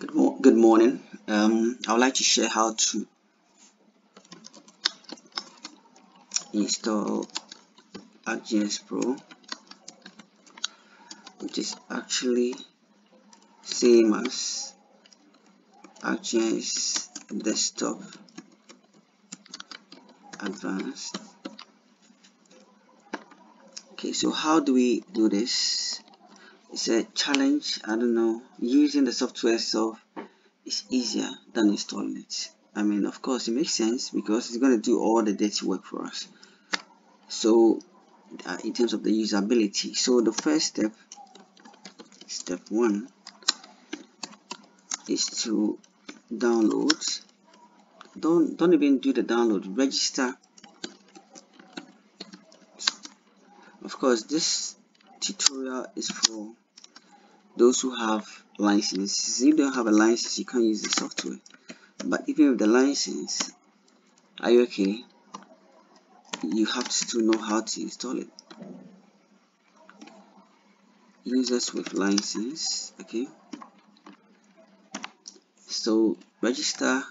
Good morning. I would like to share how to install Arcgis Pro, which is actually same as Arcgis Desktop Advanced. Okay, so how do we do this? It's a challenge. I don't know. Using the software itself is easier than installing it. I mean, of course, it makes sense because it's going to do all the dirty work for us. So, in terms of the usability, so the first step one, is to download. Don't even do the download. Register. Of course, this tutorial is for those who have license. If you don't have a license, you can't use the software. But even with the license, are you okay? You have to still know how to install it. Users with license, okay. So register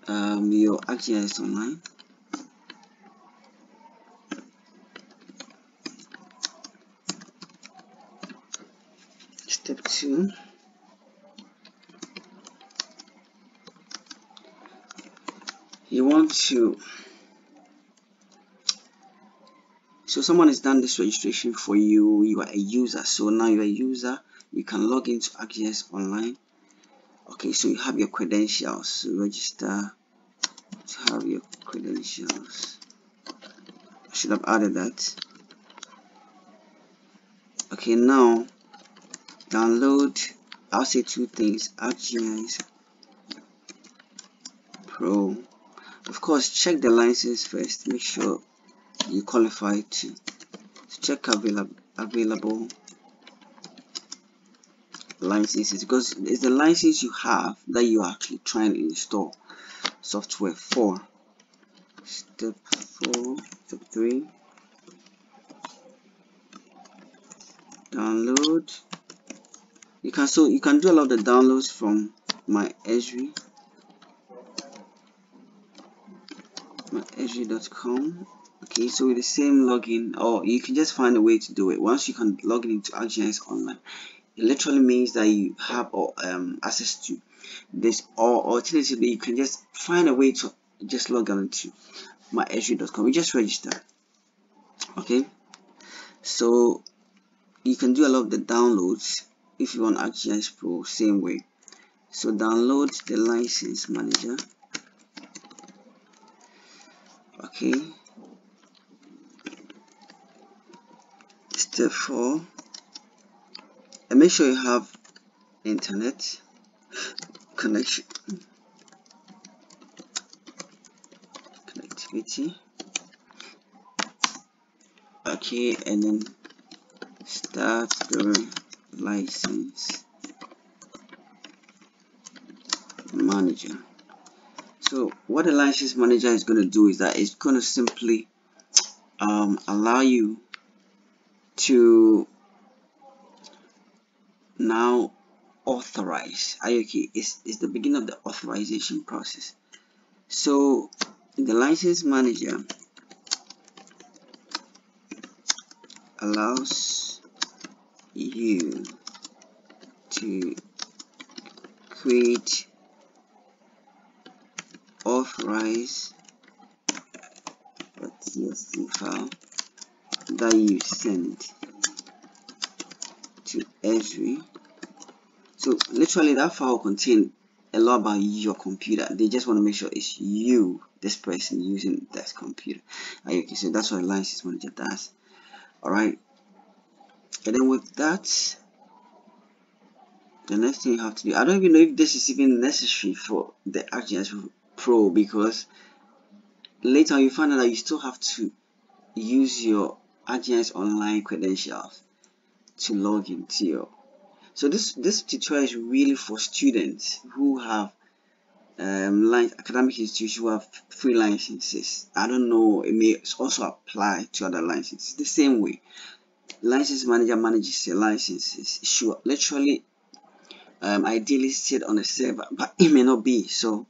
your Arcgis online. Step 2. You want to, so someone has done this registration for you. You are a user, so now you're a user. You can log into Arcgis online. Okay, so you have your credentials. So register to have your credentials. I should have added that. Okay, now download. I'll say two things: Arcgis Pro. Of course, check the license first. Make sure you qualify to check available licenses, because it's the license you have that you are actually trying to install software for. Step 3, download. You can do a lot of the downloads from myesri.com. Okay, so with the same login, or you can just find a way to do it. Once you can log in into Arcgis online, it literally means that you have access to this, or alternatively you can just find a way to just log on into myesri.com. You just register. Okay, so you can do a lot of the downloads if you want Arcgis Pro same way. So download the license manager. Okay, step 4, and make sure you have internet connection, connectivity. Okay, and then start the license manager. So what the license manager is going to do is that it's going to simply allow you to now authorize. Okay, it's the beginning of the authorization process. So the license manager allows you to create authorize.tsc file that you send to Esri. So literally that file contains a lot about your computer. They just want to make sure it's you, this person, using that computer. Okay, so that's what a license manager does. Alright, and then with that, the next thing you have to do, I don't even know if this is even necessary for the Arcgis Pro, because later you find out that you still have to use your Arcgis online credentials to log into your. So this tutorial is really for students who have academic institutions who have free licenses. I don't know, it may also apply to other licenses. The same way, license manager manages your licenses. Sure, literally ideally sit on a server, but it may not be. So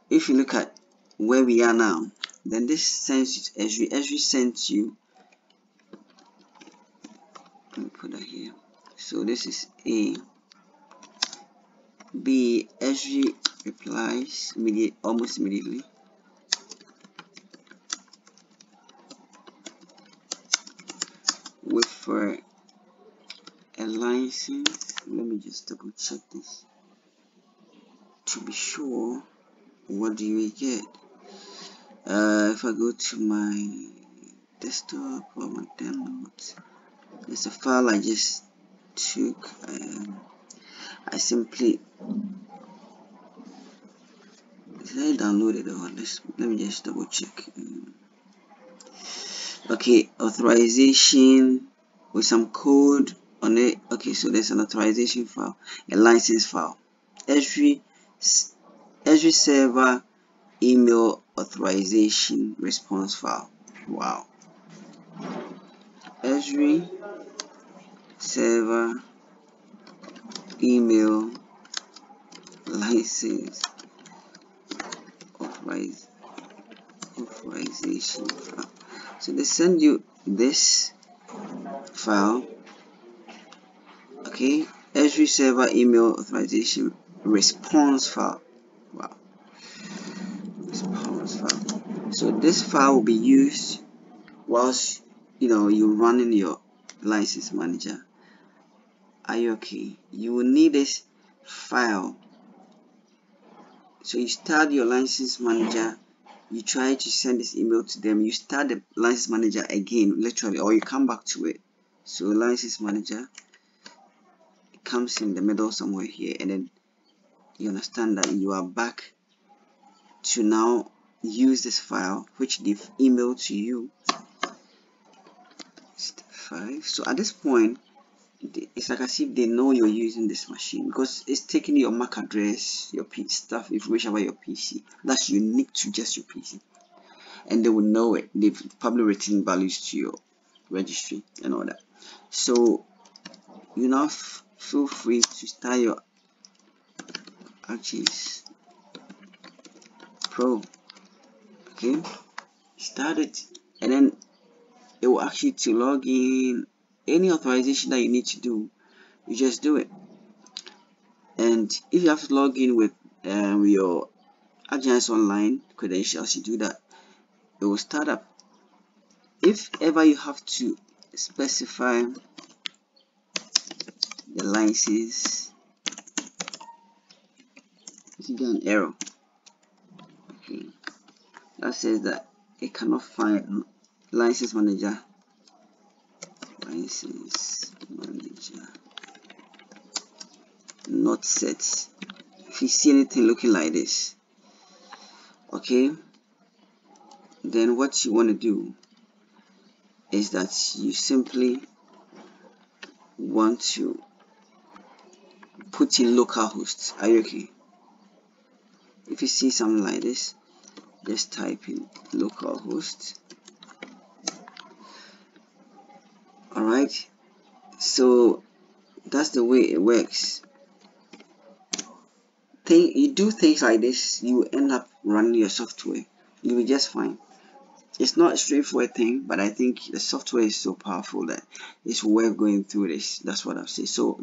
if you look at where we are now, then this sends you to Esri. Esri sends you, let me put that here. So this is A. B, Esri replies almost immediately. With for a license, let me just double check this to be sure. What do we get? If I go to my desktop or my downloads, there's a file I just took. I simply did I download it, or let me just double check. Okay, authorization with some code on it. Okay, so there's an authorization file, a license file, Esri server email authorization response file. Wow. Esri server email license authorization file. So they send you this file. Okay, Esri server email authorization response file. Wow. Response file. So this file will be used whilst you're running your license manager. Are you okay? You will need this file. So you start your license manager, you try to send this email to them, you start the license manager again, literally, or you come back to it. So license manager, it comes in the middle somewhere here, and then you understand that you are back to now use this file which they've emailed to you. Step 5. So at this point, it's like as if they know you're using this machine, because it's taking your MAC address, your stuff, information about your PC that's unique to just your PC, and they will know it. They've probably written values to your registry and all that. So you now feel free to start your Arcgis Pro. Okay, start it, and then it will ask you to log in. Any authorization that you need to do, you just do it. And if you have to log in with your Arcgis Online credentials, you do that. It will start up. If ever you have to specify the license, you get an error. Okay, that says that it cannot find license manager. License manager not set. If you see anything looking like this, okay, then what you want to do is that you simply want to put in localhost. Are you okay? If you see something like this, just type in localhost. Alright, so that's the way it works. You do things like this, you end up running your software. You'll be just fine. It's not a straightforward thing, but I think the software is so powerful that it's worth going through this. That's what I'll say. So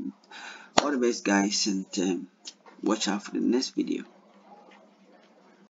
all the best, guys, and watch out for the next video.